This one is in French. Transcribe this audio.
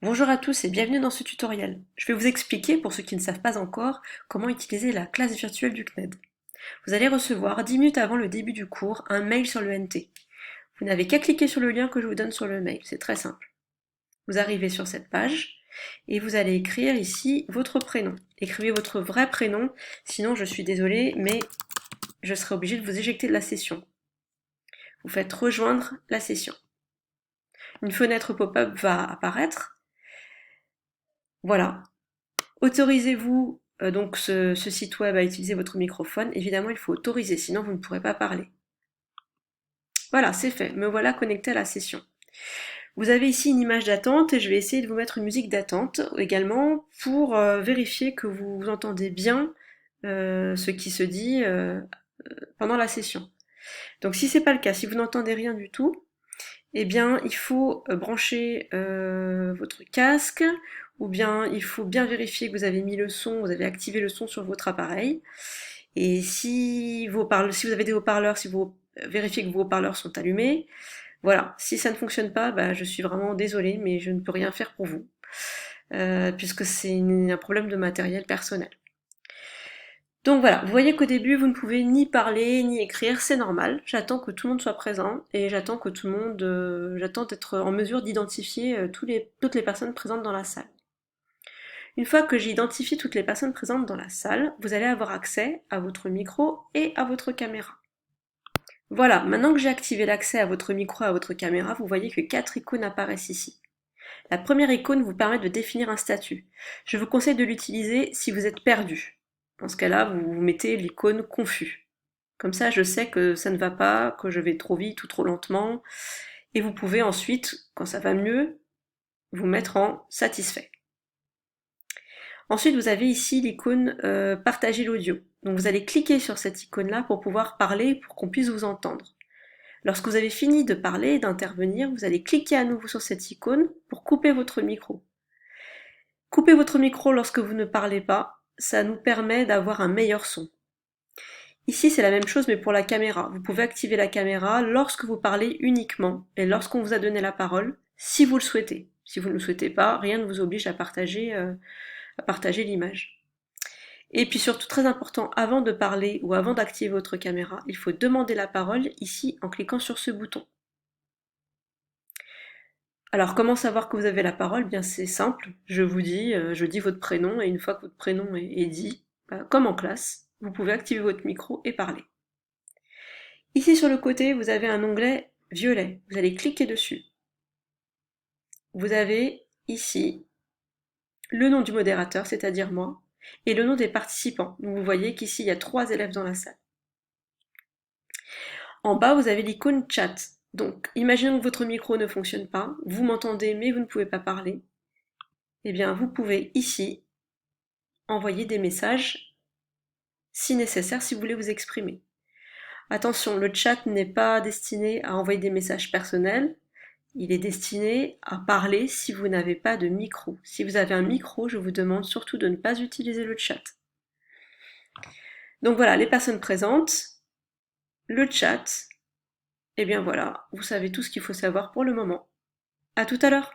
Bonjour à tous et bienvenue dans ce tutoriel. Je vais vous expliquer, pour ceux qui ne savent pas encore, comment utiliser la classe virtuelle du CNED. Vous allez recevoir 10 minutes avant le début du cours un mail sur le NT. Vous n'avez qu'à cliquer sur le lien que je vous donne sur le mail, c'est très simple. Vous arrivez sur cette page et vous allez écrire ici votre prénom. Écrivez votre vrai prénom, sinon je suis désolée, mais je serai obligée de vous éjecter de la session. Vous faites rejoindre la session. Une fenêtre pop-up va apparaître. Voilà. Autorisez-vous donc ce site web à utiliser votre microphone. Évidemment, il faut autoriser, sinon vous ne pourrez pas parler. Voilà, c'est fait. Me voilà connecté à la session. Vous avez ici une image d'attente et je vais essayer de vous mettre une musique d'attente également pour vérifier que vous entendez bien ce qui se dit pendant la session. Donc si c'est pas le cas, si vous n'entendez rien du tout, eh bien il faut brancher votre casque, ou bien il faut bien vérifier que vous avez mis le son, vous avez activé le son sur votre appareil. Et si vous avez des haut-parleurs, si vous vérifiez que vos haut-parleurs sont allumés, voilà. Si ça ne fonctionne pas, bah, je suis vraiment désolée, mais je ne peux rien faire pour vous, puisque c'est un problème de matériel personnel. Donc voilà, vous voyez qu'au début, vous ne pouvez ni parler, ni écrire, c'est normal. J'attends que tout le monde soit présent et j'attends que tout le monde, j'attends d'être en mesure d'identifier toutes les personnes présentes dans la salle. Une fois que j'ai identifié toutes les personnes présentes dans la salle, vous allez avoir accès à votre micro et à votre caméra. Voilà, maintenant que j'ai activé l'accès à votre micro et à votre caméra, vous voyez que 4 icônes apparaissent ici. La première icône vous permet de définir un statut. Je vous conseille de l'utiliser si vous êtes perdu. Dans ce cas-là, vous mettez l'icône confus. Comme ça, je sais que ça ne va pas, que je vais trop vite ou trop lentement. Et vous pouvez ensuite, quand ça va mieux, vous mettre en satisfait. Ensuite, vous avez ici l'icône partager l'audio. Donc vous allez cliquer sur cette icône-là pour pouvoir parler, pour qu'on puisse vous entendre. Lorsque vous avez fini de parler et d'intervenir, vous allez cliquer à nouveau sur cette icône pour couper votre micro. Couper votre micro lorsque vous ne parlez pas, ça nous permet d'avoir un meilleur son. Ici, c'est la même chose, mais pour la caméra. Vous pouvez activer la caméra lorsque vous parlez uniquement et lorsqu'on vous a donné la parole, si vous le souhaitez. Si vous ne le souhaitez pas, rien ne vous oblige à partager l'image. Et puis surtout, très important, avant de parler ou avant d'activer votre caméra, il faut demander la parole ici en cliquant sur ce bouton. Alors, comment savoir que vous avez la parole? Bien, c'est simple. Je dis votre prénom, et une fois que votre prénom est dit, comme en classe, vous pouvez activer votre micro et parler. Ici, sur le côté, vous avez un onglet violet. Vous allez cliquer dessus. Vous avez ici le nom du modérateur, c'est-à-dire moi, et le nom des participants. Donc, vous voyez qu'ici, il y a 3 élèves dans la salle. En bas, vous avez l'icône chat. Donc, imaginons que votre micro ne fonctionne pas, vous m'entendez mais vous ne pouvez pas parler. Eh bien, vous pouvez ici envoyer des messages si nécessaire, si vous voulez vous exprimer. Attention, le chat n'est pas destiné à envoyer des messages personnels, il est destiné à parler si vous n'avez pas de micro. Si vous avez un micro, je vous demande surtout de ne pas utiliser le chat. Donc voilà, les personnes présentes, le chat, et bien voilà, vous savez tout ce qu'il faut savoir pour le moment. À tout à l'heure!